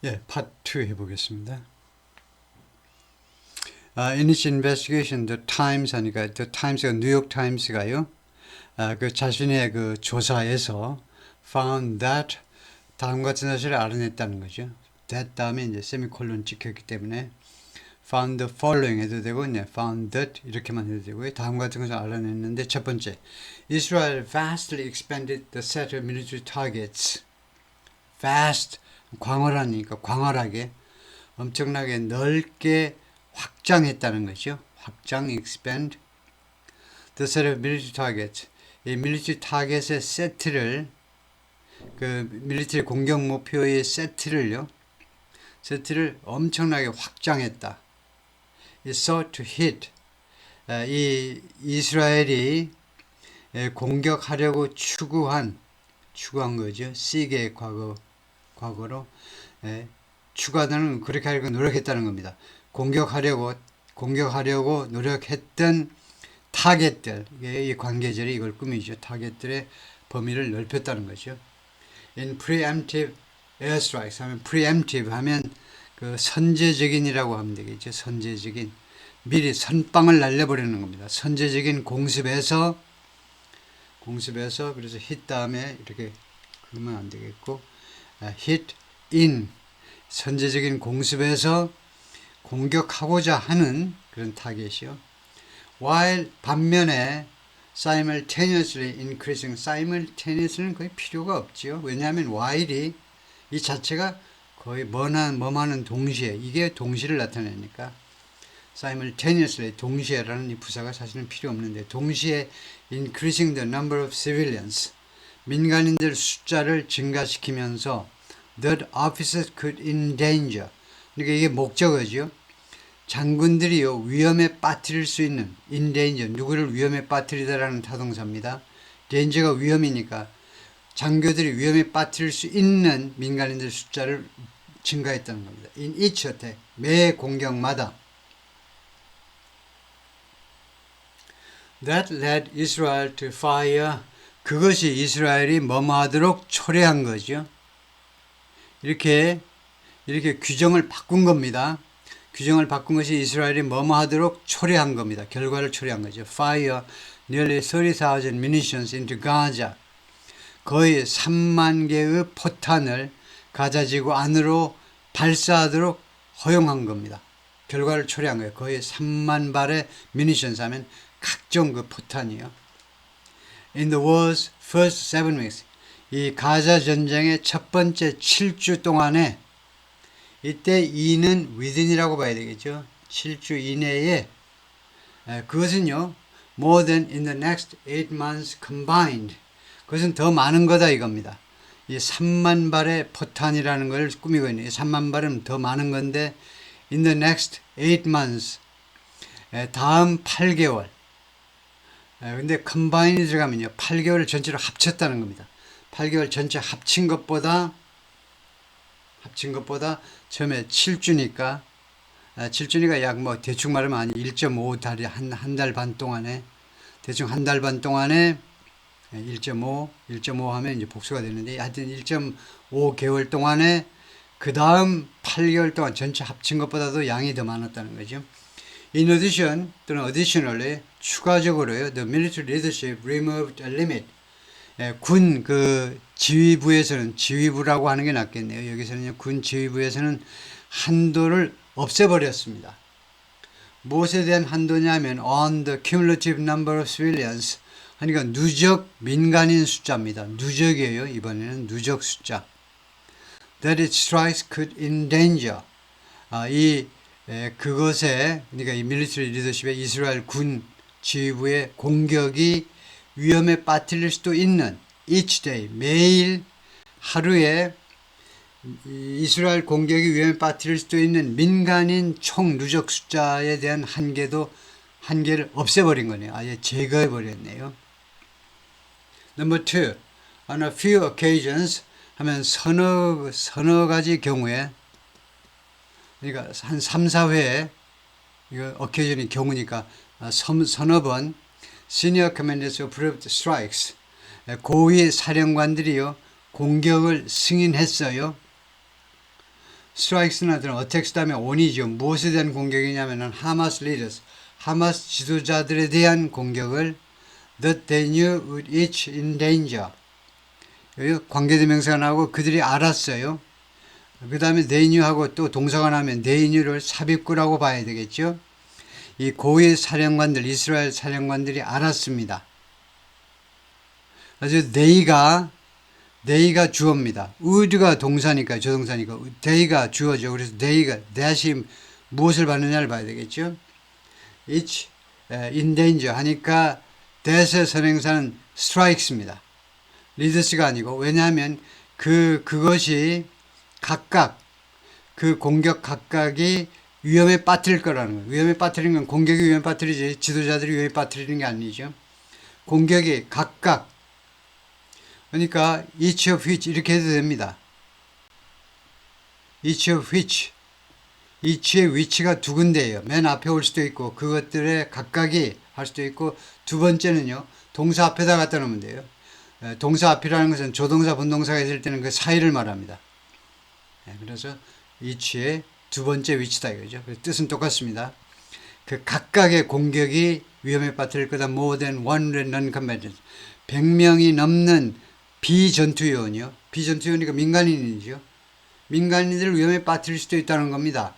예, 파트 2 해보겠습니다. In its investigation, The Times 하니까 The Times가 뉴욕 타임스가요. 그 자신의 그 조사에서 found that 다음 같은 사실을 알아냈다는 거죠. that 다음에 이제 세미콜론 찍혔기 때문에 found the following 해도 되고 이제 found that 이렇게만 해도 되고요. 다음 같은 것을 알아냈는데 첫 번째, Israel vastly expanded the set of military targets. vast 광활하니까 광활하게 엄청나게 넓게 확장했다는 거죠. 확장, expand. The set of military targets. 이 military target의 세트를, 그 military 공격 목표의 세트를 엄청나게 확장했다. It sought to hit. 이 이스라엘이 공격하려고 추구한 거죠. seek의 과거로. 추구하다는 그렇게 하려고 노력했다는 겁니다. 공격하려고 노력했던 타겟들, 이 관계절이 이걸 꾸미죠. 타겟들의 범위를 넓혔다는 거죠. In preemptive airstrikes 하면 preemptive 하면 그 선제적인이라고 하면 되겠죠. 선제적인, 미리 선빵을 날려버리는 겁니다. 선제적인 공습에서 그래서 hit 다음에 이렇게 그러면 안 되겠고 hit in, 선제적인 공습에서 공격하고자 하는 그런 타겟이요. while 반면에 simultaneously increasing, simultaneously는 거의 필요가 없지요. 왜냐하면 while이 이 자체가 거의 뭐하는 동시에, 이게 동시를 나타내니까 simultaneously, 동시에라는 이 부사가 사실은 필요 없는데, 동시에 increasing the number of civilians, 민간인들 숫자를 증가시키면서 that officers could endanger, 그러니까 이게 목적어죠. 장군들이요 위험에 빠뜨릴 수 있는, endanger, 누구를 위험에 빠뜨리다라는 타동사입니다. danger가 위험이니까 장교들이 위험에 빠뜨릴 수 있는 민간인들 숫자를 증가했다는 겁니다. in each attack, 매 공격마다. That led Israel to fire, 그것이 이스라엘이 뭐뭐하도록 초래한 거죠. 이렇게 규정을 바꾼 겁니다. 규정을 바꾼 것이 이스라엘이 뭐뭐하도록 초래한 겁니다. 결과를 초래한 거죠. Fire nearly 30,000 munitions into Gaza. 거의 3만 개의 포탄을 가자지구 안으로 발사하도록 허용한 겁니다. 결과를 초래한 거예요. 거의 3만 발의 munitions 하면 각종 그 포탄이요. In the war's first 7 weeks. 이 가자 전쟁의 첫 번째 7주 동안에, 이때 이는 within이라고 봐야 되겠죠. 7주 이내에, 그것은요, more than in the next 8 months combined. 그것은 더 많은 거다 이겁니다. 이 3만 발의 포탄이라는 걸 꾸미고 있는, 이 3만 발은 더 많은 건데, in the next 8 months, 다음 8개월. 근데 combined이 들어가면요, 8개월을 전체로 합쳤다는 겁니다. 8개월 전체 합친 것보다 처음에 7주니까 약 뭐 대충 말하면 한 1.5달이 한 달 반 동안에, 대충 한 달 반 동안에 1.5 하면 이제 복수가 되는데, 하여튼 1.5개월 동안에 그 다음 8개월 동안 전체 합친 것보다도 양이 더 많았다는 거죠. In addition, 또는 additionally, 추가적으로요, the military leadership removed a limit. 군 그 지휘부에서는, 지휘부라고 하는 게 낫겠네요. 여기서는 군 지휘부에서는 한도를 없애버렸습니다. 무엇에 대한 한도냐면 on the cumulative number of civilians, 그러니까 누적 민간인 숫자입니다. 누적이에요. 이번에는 누적 숫자. That its strikes could endanger. 그것에, 그러니까 이 military leadership의 이스라엘 군 지휘부의 공격이 위험에 빠뜨릴 수도 있는, each day, 매일 하루에 이스라엘 공격이 위험에 빠뜨릴 수도 있는 민간인 총 누적 숫자에 대한 한계를 없애버린 거네요. 아예 제거해버렸네요. Number 2, on a few occasions 하면 서너 가지 경우에, 그러니까 한 3, 4회, 이거 occasion이 경우니까 서너 번, Senior Commanders approved strikes. 고위 사령관들이요 공격을 승인했어요. strikes는 어떤 attacks 다음에 on이죠. 무엇에 대한 공격이냐면은 하마스 leaders, 하마스 지도자들에 대한 공격을 that they knew would each in danger. 여기 관계대명사가 나오고 그들이 알았어요. 그 다음에 they knew하고 또 동사가 나오면 they knew를 삽입구라고 봐야 되겠죠. 이 고위 사령관들, 이스라엘 사령관들이 알았습니다. 그래서 they가 주어입니다. would가 동사니까, 조동사니까 they가 주어죠. 그래서 they가 that이 무엇을 받느냐를 봐야 되겠죠. each in danger 하니까 that의 선행사는 strikes입니다. leaders가 아니고, 왜냐하면 그것이 각각 그 공격 각각이 위험에 빠뜨릴 거라는 거예요. 위험에 빠뜨리는 건 공격이 위험에 빠뜨리지 지도자들이 위험에 빠뜨리는 게 아니죠. 공격이 각각, 그러니까 each of which 이렇게 해도 됩니다. each of which, each의 위치가 두 군데예요. 맨 앞에 올 수도 있고 그것들의 각각이 할 수도 있고, 두 번째는요 동사 앞에다 갖다 놓으면 돼요. 동사 앞이라는 것은 조동사 본동사가 있을 때는 그 사이를 말합니다. 그래서 each의 두 번째 위치다 이거죠. 뜻은 똑같습니다. 그 각각의 공격이 위험에 빠뜨릴 거다. more than one non-combatants. 100명이 넘는 비전투요원이요. 비전투요원이니까 민간인이죠. 민간인들을 위험에 빠뜨릴 수도 있다는 겁니다.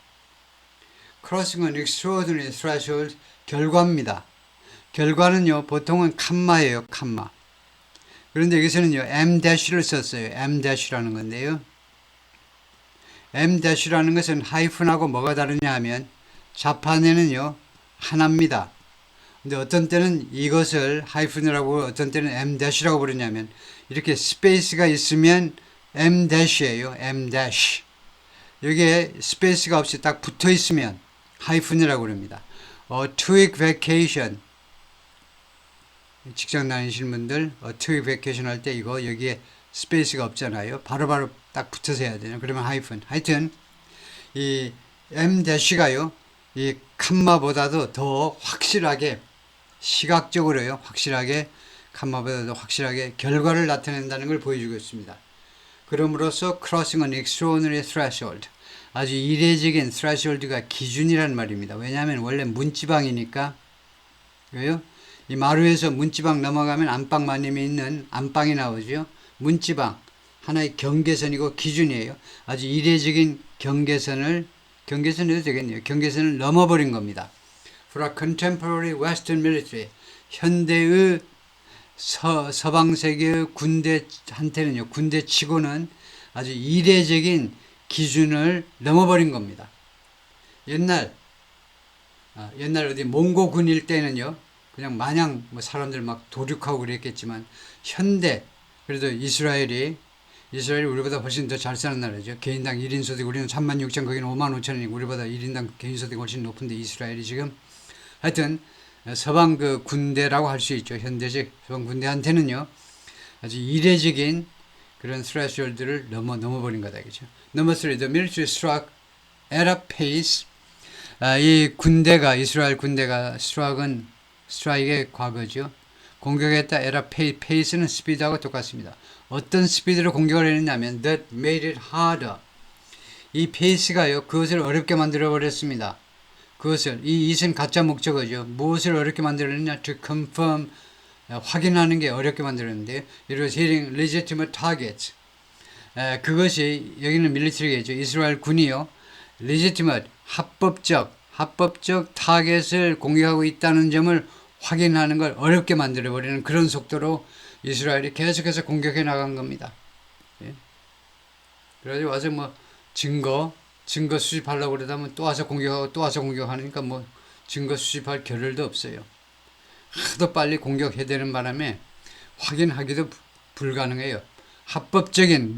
crossing an extraordinary threshold, 결과입니다. 결과는요 보통은 칸마예요. 칸마. 그런데 여기서는요 m-를 썼어요. m-라는 건데요. m-라는 것은 하이픈하고 뭐가 다르냐 하면 자판에는요 하나입니다. 근데 어떤 때는 이것을 하이픈이라고 어떤 때는 m-라고 부르냐면 이렇게 스페이스가 있으면 m-예요. m-. 여기에 스페이스가 없이 딱 붙어 있으면 하이픈이라고 부릅니다. 2week vacation, 직장 다니시는 분들 2week vacation 할 때 이거 여기에 스페이스가 없잖아요. 바로바로 딱 붙어서 해야 되죠. 그러면 하이픈. 하여튼 이 m-가요 이 칸마보다도 더 확실하게, 시각적으로요 확실하게, 칸마보다도 확실하게 결과를 나타낸다는 걸 보여주고 있습니다. 그럼으로써 crossing an extraordinary threshold, 아주 이례적인 threshold가 기준이란 말입니다. 왜냐하면 원래 문지방이니까. 왜요? 이 마루에서 문지방 넘어가면 안방마님이 있는 안방이 나오죠. 문지방, 하나의 경계선이고 기준이에요. 아주 이례적인 경계선을 해도 되겠네요. 경계선을 넘어버린 겁니다. For a contemporary Western military, 현대의 서방 세계의 군대한테는요, 군대치고는 아주 이례적인 기준을 넘어버린 겁니다. 옛날 어디 몽고군일 때는요, 그냥 마냥 뭐 사람들 막 도륙하고 그랬겠지만, 현대, 그래도 이스라엘이 우리보다 훨씬 더 잘 사는 나라죠. 개인당 1인 소득, 우리는 36,000, 거기는 55,000이고 우리보다 1인당 개인 소득이 훨씬 높은데 이스라엘이 지금, 하여튼 서방 그 군대라고 할 수 있죠. 현대적 서방 군대한테는요 아주 이례적인 그런 threshold를 넘어버린 거다, 그죠. Number 3, the military struck at a pace. 이 군대가, 이스라엘 군대가, strike의 과거죠. 공격했다. at a pace는 스피드하고 똑같습니다. 어떤 스피드로 공격을 했냐면 that made it harder. 이 pace가요 그것을 어렵게 만들어 버렸습니다. 그것을, 이 it은 가짜 목적어죠. 무엇을 어렵게 만들었느냐? to confirm, 확인하는 게 어렵게 만들었는데요. It was hitting legitimate targets. 그것이, 여기는 밀리터리겠죠. 이스라엘 군이요, legitimate, 합법적 타겟을 공격하고 있다는 점을 확인하는 걸 어렵게 만들어버리는 그런 속도로 이스라엘이 계속해서 공격해 나간 겁니다. 예. 그래가지고 와서 뭐 증거 수집하려고 그러다면 또 와서 공격하고 또 와서 공격하니까 뭐 증거 수집할 겨를도 없어요. 하도 빨리 공격해야 되는 바람에 확인하기도 불가능해요. 합법적인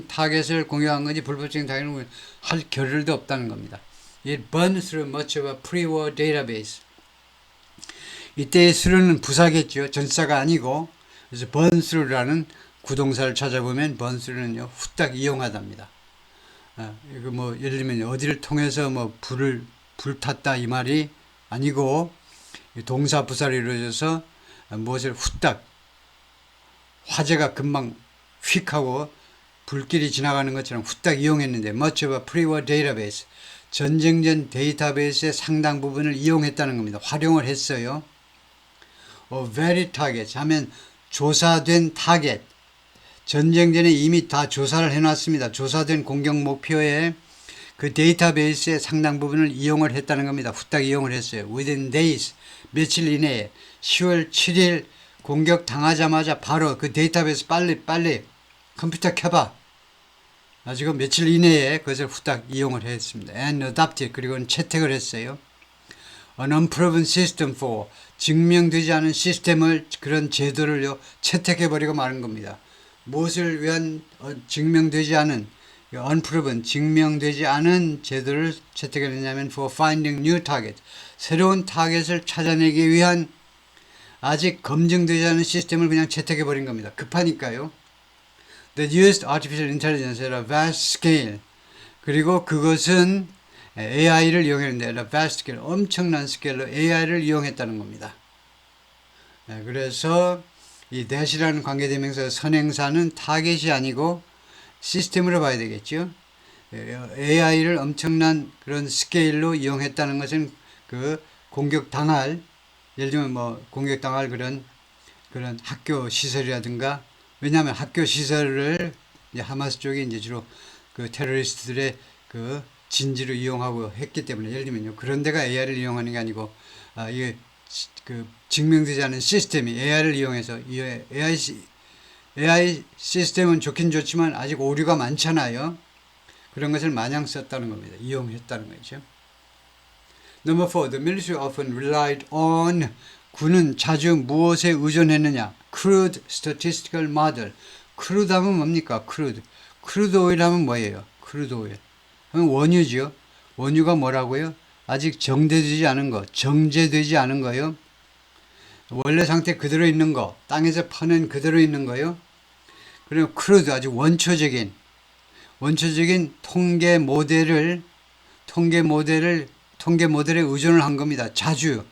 타겟을 공격한 건지 불법적인 타겟을 할 겨를도 없다는 겁니다. It burned through much of a pre-war database. 이때의 through는 부사겠죠. 전사가 아니고. 그래서 burn through라는 구동사를 찾아보면 burn through는요 후딱 이용하답니다. 이거 뭐 예를 들면 어디를 통해서 뭐 불탔다 이 말이 아니고, 동사 부사로 이루어져서 무엇을 후딱, 화재가 금방 휙 하고 불길이 지나가는 것처럼 후딱 이용했는데 much of a pre-war database 전쟁 전 데이터베이스의 상당 부분을 이용했다는 겁니다. 활용을 했어요. very target 하면 조사된 타겟 전쟁 전에 이미 다 조사를 해놨습니다. 조사된 공격 목표에 그 데이터베이스의 상당 부분을 이용을 했다는 겁니다. 후딱 이용을 했어요. within days 며칠 이내에 10월 7일 공격 당하자마자 바로 그 데이터베이스 빨리 컴퓨터 켜봐. 가지고 며칠 이내에 그것을 후딱 이용을 했습니다. and adopted 그리고 채택을 했어요. an unproven system for 증명되지 않은 시스템을 그런 제도를요 채택해버리고 마는 겁니다. 무엇을 위한 증명되지 않은 unproven 증명되지 않은 제도를 채택했냐면 for finding new target 새로운 타겟을 찾아내기 위한 아직 검증되지 않은 시스템을 그냥 채택해버린 겁니다. 급하니까요. That used artificial intelligence at a vast scale 그리고 그것은 AI를 이용했는데 at a vast scale 엄청난 스케일로 AI를 이용했다는 겁니다. 그래서 이 that이라는 관계대명사 선행사는 타겟이 아니고 시스템으로 봐야 되겠죠. AI를 엄청난 그런 스케일로 이용했다는 것은 그 공격당할 예를 들면 뭐 공격당할 그런 학교 시설이라든가 왜냐하면 학교 시설을 이제 하마스 쪽이 이제 주로 그 테러리스트들의 그 진지로 이용하고 했기 때문에 예를 들면요 그런 데가 AI를 이용하는 게 아니고 이게 그 증명되지 않은 시스템이 AI를 이용해서 이 AI 시스템은 좋긴 좋지만 아직 오류가 많잖아요. 그런 것을 마냥 썼다는 겁니다. 이용했다는 거죠. Number 4. The military often relied on 군은 자주 무엇에 의존했느냐? Crude statistical model. crude 하면 뭡니까? crude oil 하면 뭐예요? crude oil. 하면 원유죠. 원유가 뭐라고요? 아직 정제되지 않은 거, 정제되지 않은 거요. 원래 상태 그대로 있는 거, 땅에서 퍼낸 그대로 있는 거요. 그리고 crude 아주 원초적인 통계 모델에 의존을 한 겁니다. 자주.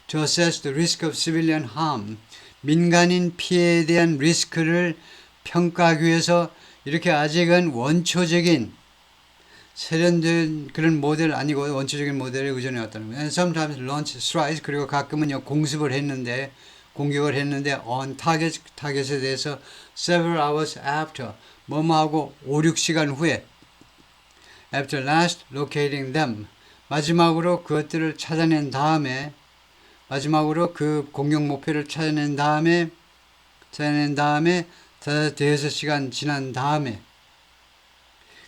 To assess the risk of civilian harm. 민간인 피해에 대한 리스크를 평가하기 위해서 이렇게 아직은 원초적인 세련된 그런 모델 아니고 원초적인 모델에 의존해 왔다는 거예요. And sometimes launch strikes 그리고 가끔은 공습을 했는데 공격을 했는데 on 타겟에 대해서 several hours after 뭐뭐하고 5, 6시간 후에 after last locating them 마지막으로 그것들을 찾아낸 다음에 마지막으로 그 공격 목표를 찾아낸 다음에 대여섯 시간 지난 다음에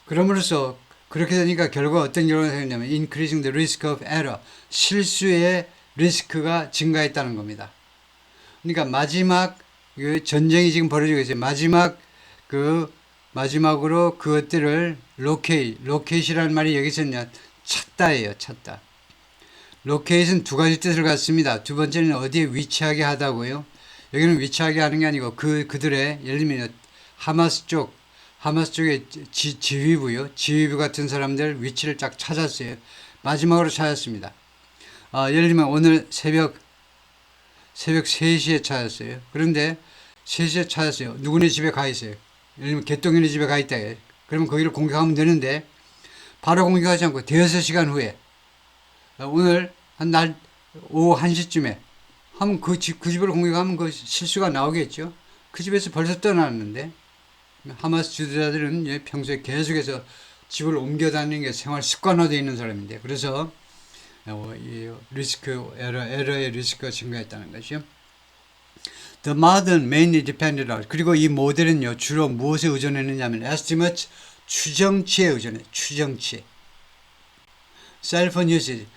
그럼으로써 그렇게 되니까 결과 어떤 결과가 생겼냐면 increasing the risk of error 실수의 리스크가 증가했다는 겁니다. 그러니까 마지막 전쟁이 지금 벌어지고 있어요. 마지막으로 그것들을 로케이트라는 말이 여기 있었냐 찾다예요. 찾다. 로케이트는 두 가지 뜻을 갖습니다. 두 번째는 어디에 위치하게 하다고요. 여기는 위치하게 하는 게 아니고 그들의 예를 들면 하마스 쪽의 지휘부 같은 사람들 위치를 쫙 찾았어요. 마지막으로 찾았습니다. 예를 들면 오늘 새벽 3시에 찾았어요. 그런데 3시에 찾았어요. 누구네 집에 가 있어요. 예를 들면 개똥이네 집에 가 있다. 그러면 거기를 공격하면 되는데 바로 공격하지 않고 대여섯 시간 후에 오늘 날 오후 1시쯤에 하면 그 집을 공격하면 그 실수가 나오겠죠. 그 집에서 벌써 떠났는데 하마스 지도자들은 평소에 계속해서 집을 옮겨 다니는 게 생활 습관화되어 있는 사람인데 그래서 이 에러의 리스크가 증가했다는 것이요. The model mainly depended on 그리고 이 모델은요 주로 무엇에 의존했느냐면 estimates 추정치에 의존해. 추정치. 셀폰 usage.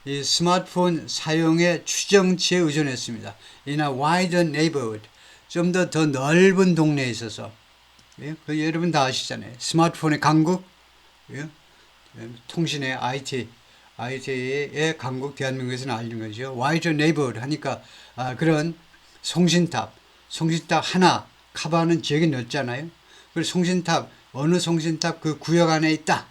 이 스마트폰 사용의 추정치에 의존했습니다. In a wider neighborhood. 좀 더 넓은 동네에 있어서. 예? 여러분 다 아시잖아요. 스마트폰의 강국. 예? 통신의 IT의 강국 대한민국에서는 알린 거죠. wider neighborhood 하니까 그런 송신탑 하나 커버하는 지역이 넓잖아요. 그리고 어느 송신탑 그 구역 안에 있다.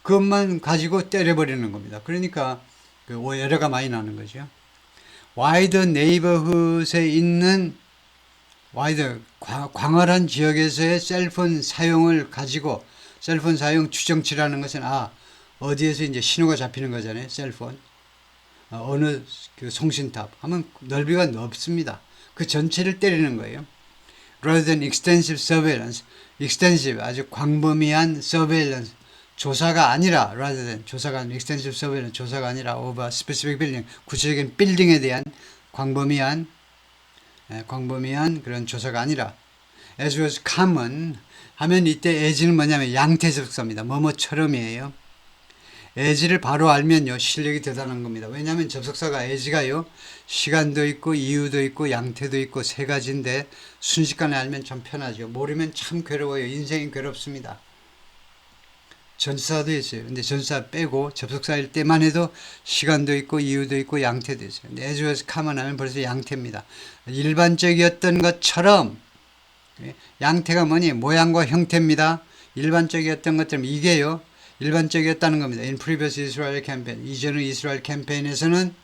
그것만 가지고 때려버리는 겁니다. 그러니까 에러가 많이 나는 거죠. 와이드 네이버훗에 있는 와이드 광활한 지역에서의 셀폰 사용을 가지고 셀폰 사용 추정치라는 것은 어디에서 이제 신호가 잡히는 거잖아요. 셀폰 어느 그 송신탑 하면 넓이가 넓습니다. 그 전체를 때리는 거예요. Rather than extensive surveillance, extensive 아주 광범위한 surveillance 조사가 아니라 rather than 조사가 아니라 extensive surveillance 조사가 아니라 of a specific building 구체적인 빌딩에 대한 광범위한 그런 조사가 아니라 as was common 하면 이때 as는 뭐냐면 양태 접속사입니다. 뭐뭐처럼이에요. as를 바로 알면요 실력이 대단한 겁니다. 왜냐하면 접속사가 as가요 시간도 있고 이유도 있고 양태도 있고 세 가지인데 순식간에 알면 참 편하죠. 모르면 참 괴로워요. 인생이 괴롭습니다. 전사도 있어요. 근데 전사 빼고 접속사일 때만 해도 시간도 있고 이유도 있고 양태도 있어요. 근데 as was common 하면 벌써 양태입니다. 일반적이었던 것처럼 양태가 뭐니? 모양과 형태입니다. 일반적이었던 것처럼 이게요. 일반적이었다는 겁니다. In previous Israel campaign. 이전의 이스라엘 캠페인에서는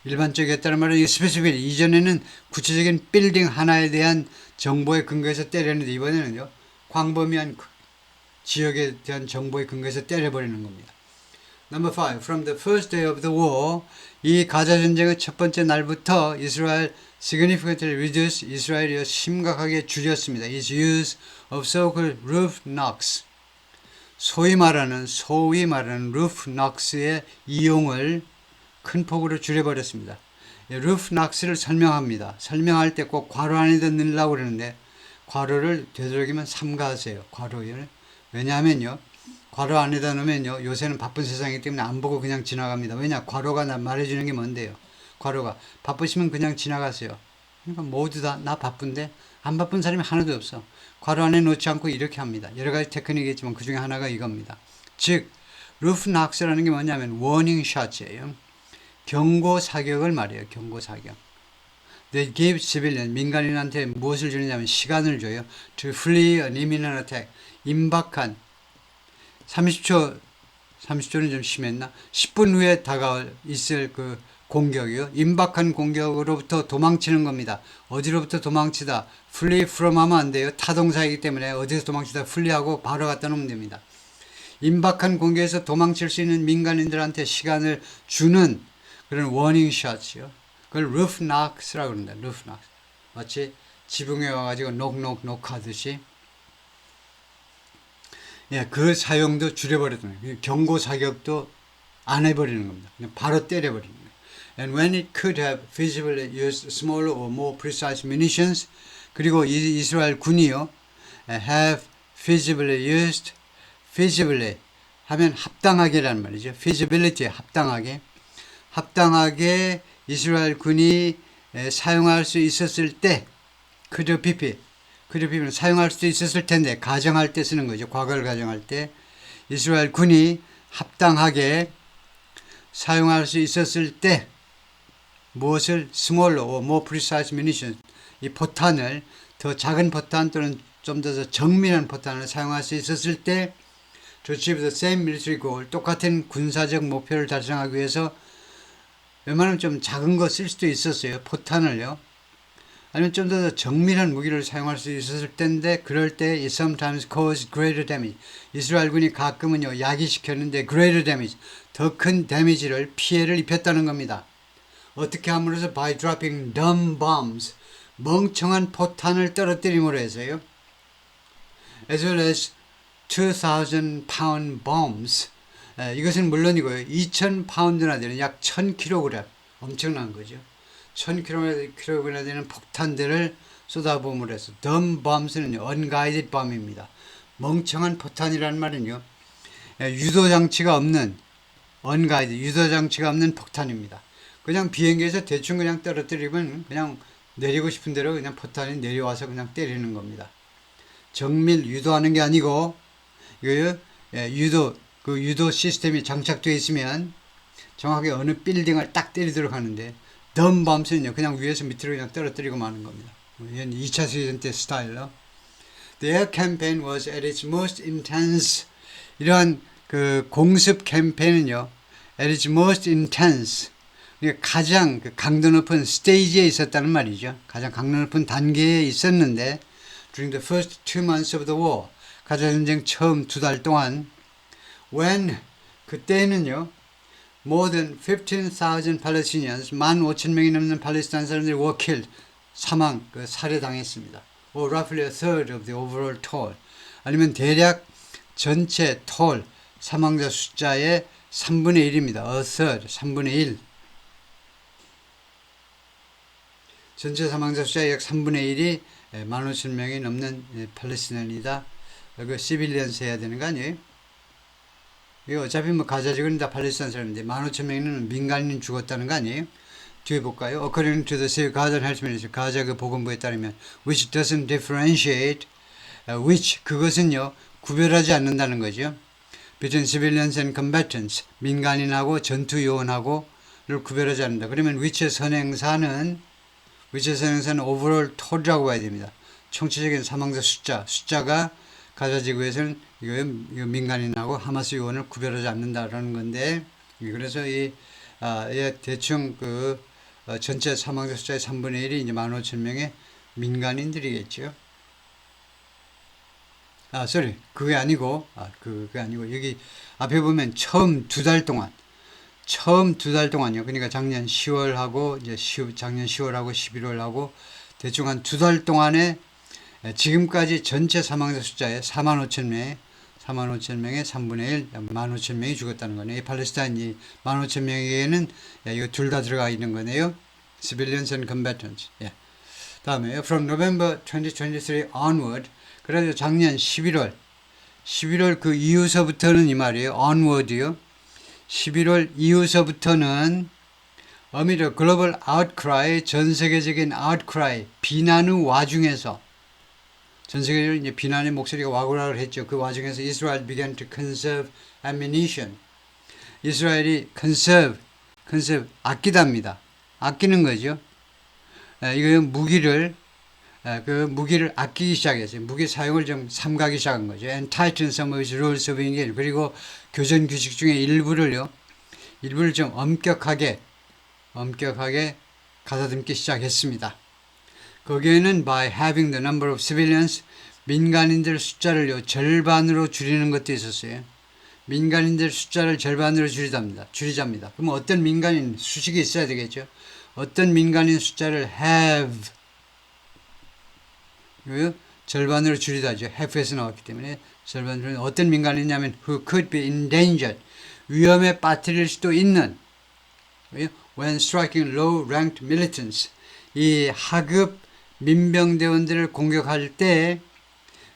일반적이었다는 말은 스페시픽 이전에는 구체적인 빌딩 하나에 대한 정보에 근거해서 때렸는데 이번에는요. 광범위한 지역에 대한 정보에 근거해서 때려버리는 겁니다. Number 5. From the first day of the war 이 가자 전쟁의 첫 번째 날부터 이스라엘 significantly reduced 이스라엘이 심각하게 줄였습니다. Its use of so-called roof knocks 소위 말하는 roof knocks의 이용을 큰 폭으로 줄여버렸습니다. roof knocks를 설명합니다. 설명할 때 꼭 괄호 안에다 넣으려고 그러는데 괄호를 되도록이면 삼가하세요. 괄호를. 왜냐하면요. 괄호 안에다 넣으면요. 요새는 바쁜 세상이기 때문에 안 보고 그냥 지나갑니다. 왜냐? 괄호가 말해주는 게 뭔데요? 괄호가 바쁘시면 그냥 지나가세요. 그러니까 모두 다 나 바쁜데 안 바쁜 사람이 하나도 없어. 괄호 안에 넣지 않고 이렇게 합니다. 여러 가지 테크닉이겠지만 그 중에 하나가 이겁니다. 즉 roof knocks라는 게 뭐냐면 warning shots예요. 경고 사격을 말해요. 경고 사격. They give civilian 민간인한테 무엇을 주느냐면 시간을 줘요. To flee an imminent attack. 임박한 30초는 좀 심했나? 10분 후에 있을 그 공격이요. 임박한 공격으로부터 도망치는 겁니다. 어디로부터 도망치다. flee from 하면 안 돼요. 타동사이기 때문에 어디서 도망치다 flee하고 바로 갖다 놓으면 됩니다. 임박한 공격에서 도망칠 수 있는 민간인들한테 시간을 주는 그런 워닝 샷이요. 그걸 roof knocks라고 그런다. roof knocks. 마치 지붕에 와가지고 녹 하듯이. 예, 그 사용도 줄여버리는 거예요. 경고 사격도 안 해버리는 겁니다. 그냥 바로 때려버리는 거예요. And when it could have feasibly used smaller or more precise munitions, 그리고 이스라엘 군이요, have feasibly used, feasibly 하면 합당하게라는 말이죠. feasibility 합당하게 이스라엘 군이 사용할 수 있었을 때, could have 사용할 수도 있었을 텐데 가정할 때 쓰는 거죠. 과거를 가정할 때 이스라엘 군이 합당하게 사용할 수 있었을 때 무엇을 smaller or more precise munitions 이 포탄을 더 작은 포탄 또는 좀 더 정밀한 포탄을 사용할 수 있었을 때 to achieve the same military goal 똑같은 군사적 목표를 달성하기 위해서 웬만하면 좀 작은 거 쓸 수도 있었어요. 포탄을요. 아니면 좀 더 정밀한 무기를 사용할 수 있었을 텐데 그럴 때 it sometimes caused greater damage. 이스라엘군이 가끔은요 야기시켰는데 greater damage 더 큰 데미지를 피해를 입혔다는 겁니다. 어떻게 함으로써 by dropping dumb bombs 멍청한 포탄을 떨어뜨림으로 해서요. as well as 2,000 pound bombs 이것은 물론이고요. 2,000파운드나 되는 약 1,000kg 엄청난 거죠. 1,000kg이나 되는 폭탄들을 쏟아부음으로 해서 dumb bombs는요. unguided bomb입니다. 멍청한 포탄이라는 말은요. 유도장치가 없는 unguided 유도장치가 없는 폭탄입니다. 그냥 비행기에서 대충 그냥 떨어뜨리면 그냥 내리고 싶은 대로 그냥 포탄이 내려와서 그냥 때리는 겁니다. 정밀 유도하는 게 아니고 이거요. 그 유도 시스템이 장착되어 있으면 정확하게 어느 빌딩을 딱 때리도록 하는데 dumb bombs는요. 그냥 위에서 밑으로 그냥 떨어뜨리고 마는 겁니다. 이건 2차 세계전 때 스타일로. The air campaign was at its most intense. 이러한 그 공습 캠페인은요. at its most intense. 그러니까 가장 그 강도 높은 스테이지에 있었다는 말이죠. 가장 강도 높은 단계에 있었는데 during the first 2 months of the war, 가자 전쟁 처음 2달 동안 when 그때는요 more than 15,000 Palestinians 15,000명이 넘는 팔레스타인 사람들이 were killed 살해당했습니다. or roughly a third of the overall toll 아니면 대략 전체 toll 사망자 숫자의 3분의 1입니다. a third 3분의 1 전체 사망자 숫자의 약 3분의 1이 15,000명이 넘는 팔레스타인이다. 그 시빌리언스 해야 되는 거 아니에요? 이거 어차피 뭐 가자 지구는 다 팔레스타인 사람인데 15,000명은 민간인 죽었다는 거 아니에요? 뒤에 볼까요? According to the Gaza Health Ministry, 가자 그 보건부에 따르면 which doesn't differentiate, which 그것은요 구별하지 않는다는 거죠. between civilians and combatants, 민간인하고 전투 요원하고를 구별하지 않는다. 그러면 which의 선행사는 overall total이라고 봐야 됩니다. 총체적인 사망자 숫자가 가자 지구에서는 이거 민간인하고 하마스 요원을 구별하지 않는다라는 건데, 그래서 대충 전체 사망자 숫자의 3분의 1이 이제 15,000명의 민간인들이겠죠. 그게 아니고 여기 앞에 보면 처음 2달 동안요. 그러니까 작년 10월하고 작년 10월하고 11월하고 대충 한 2달 동안에 지금까지 전체 사망자 숫자의 45,000명의 3분의 1, 15,000명이 죽었다는 거네요. 팔레스타인이 15,000명에게는 이거 둘 다 들어가 있는 거네요. Civilians and combatants. 다음에요. From November 2023 onward. 그래서 작년 11월 그 이후서부터는 이 말이에요. onward요. 11월 이후서부터는 amid a global outcry, 전 세계적인 outcry, 비난의 와중에서 전 세계적으로 이제 비난의 목소리가 와글와글 했죠. 그 와중에서 Israel began to conserve ammunition. 이스라엘이 conserve 아끼답니다. 아끼는 거죠. 이거 무기를 아끼기 시작했어요. 무기 사용을 좀 삼가기 시작한 거죠. And tighten some of its rules of engagement. 그리고 교전 규칙 중에 일부를 좀 엄격하게 가다듬기 시작했습니다. 거기에는 by having the number of civilians, 민간인들 숫자를 절반으로 줄이는 것도 있었어요. 민간인들 숫자를 절반으로 줄이자입니다. 그럼 어떤 민간인 수식이 있어야 되겠죠. 어떤 민간인 숫자를 have 절반으로 줄이다죠. have에서 나왔기 때문에 절반으로 어떤 민간인이냐면 who could be endangered, 위험에 빠뜨릴 수도 있는 when striking low-ranked militants, 이 하급 민병대원들을 공격할 때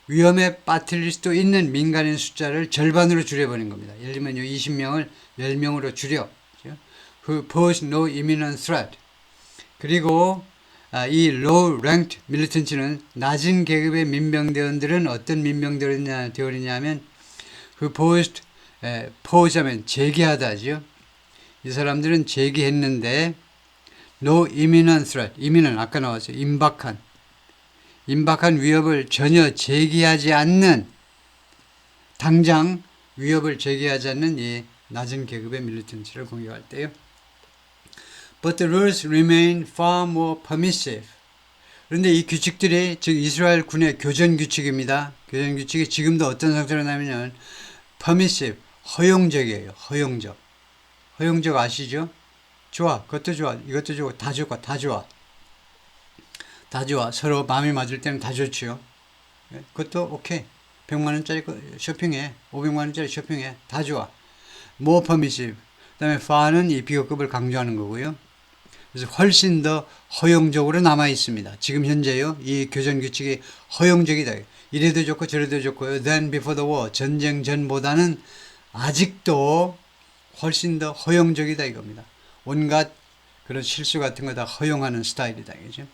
위험에 빠뜨릴 수도 있는 민간인 숫자를 절반으로 줄여버린 겁니다. 예를 들면 20명을 10명으로 줄여. who pose no imminent threat. 그리고 이 low-ranked militant는 낮은 계급의 민병대원들은 어떤 민병대원이냐면 who pose하면 제기하다죠. 이 사람들은 제기했는데 no imminent threat, imminent 아까 나왔어요. 임박한 위협을 전혀 제기하지 않는, 당장 위협을 제기하지 않는 이 낮은 계급의 밀리턴트를 공격할 때요. But the rules remain far more permissive. 그런데 이 규칙들이 즉 이스라엘 군의 교전 규칙입니다. 교전 규칙이 지금도 어떤 상태로 나면 permissive, 허용적이에요. 허용적 아시죠? 좋아, 그것도 좋아, 이것도 좋아, 다 좋아. 서로 마음이 맞을 때는 다 좋지요. 그것도 오케이. 100만 원짜리 쇼핑해. 500만 원짜리 쇼핑해. 다 좋아. more permissive. 그 다음에 far는 이 비교급을 강조하는 거고요. 그래서 훨씬 더 허용적으로 남아 있습니다. 지금 현재요. 이 교전 규칙이 허용적이다. 이래도 좋고 저래도 좋고요. Than before the war. 전쟁 전보다는 아직도 훨씬 더 허용적이다 이겁니다. 온갖 그런 실수 같은 거 다 허용하는 스타일이다. 그죠?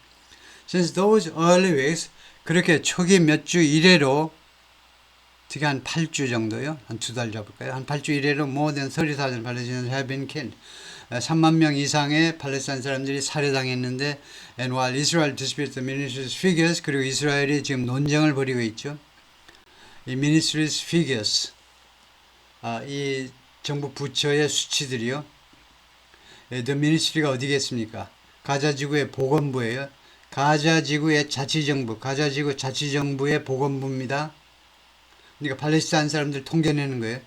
Since those early weeks, 그렇게 초기 몇 주 이래로, 특히 한 8주 정도요. 한 2달 잡을까요? 한 8주 이래로 more than 30,000 Palestinians have been killed. 3만 명 이상의 팔레스타인 사람들이 살해당했는데, and while Israel disputes the ministry's figures, 그리고 이스라엘이 지금 논쟁을 벌이고 있죠. 이 ministry's figures, 이 정부 부처의 수치들이요. The ministry가 어디겠습니까? 가자지구의 보건부예요. 가자지구의 자치정부, 가자지구 자치정부의 보건부입니다. 그러니까 팔레스타인 사람들 통계내는 거예요.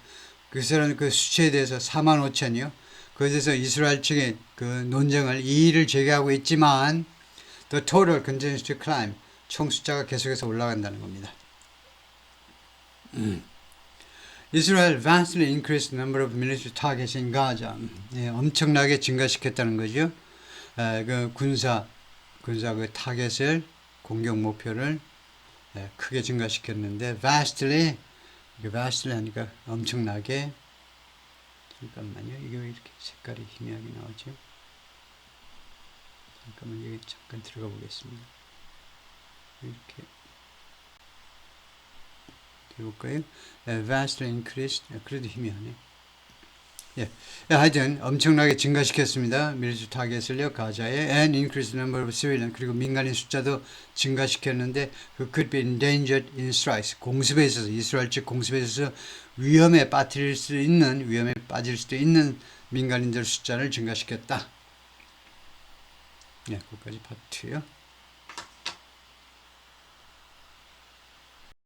그 사람 그 수치에 대해서 45,000이요. 그에 대해서 이스라엘 측의 그 논쟁을 이의를 제기하고 있지만 the total continues to climb. 총 숫자가 계속해서 올라간다는 겁니다. Israel vastly increased the number of military targets in Gaza. 예, 엄청나게 증가시켰다는 거죠. 그 군사 그 타겟을 공격 목표를 크게 증가시켰는데 vastly 하니까 엄청나게. 잠깐만요. 이게 왜 이렇게 색깔이 희미하게 나오죠? 잠깐만 여기 잠깐 들어가 보겠습니다. 이렇게 해볼까요? vastly increased. 그래도 희미하네. 예, 하여튼 엄청나게 증가시켰습니다. 밀리터리 타겟을요. 가자에 and increased number of civilian. 그리고 민간인 숫자도 증가시켰는데 그 could be endangered in strikes. 공습에 있어서 이스라엘 측 공습에 있어서 위험에 빠질 수도 있는 민간인들 숫자를 증가시켰다. 예, 거기까지 파트요.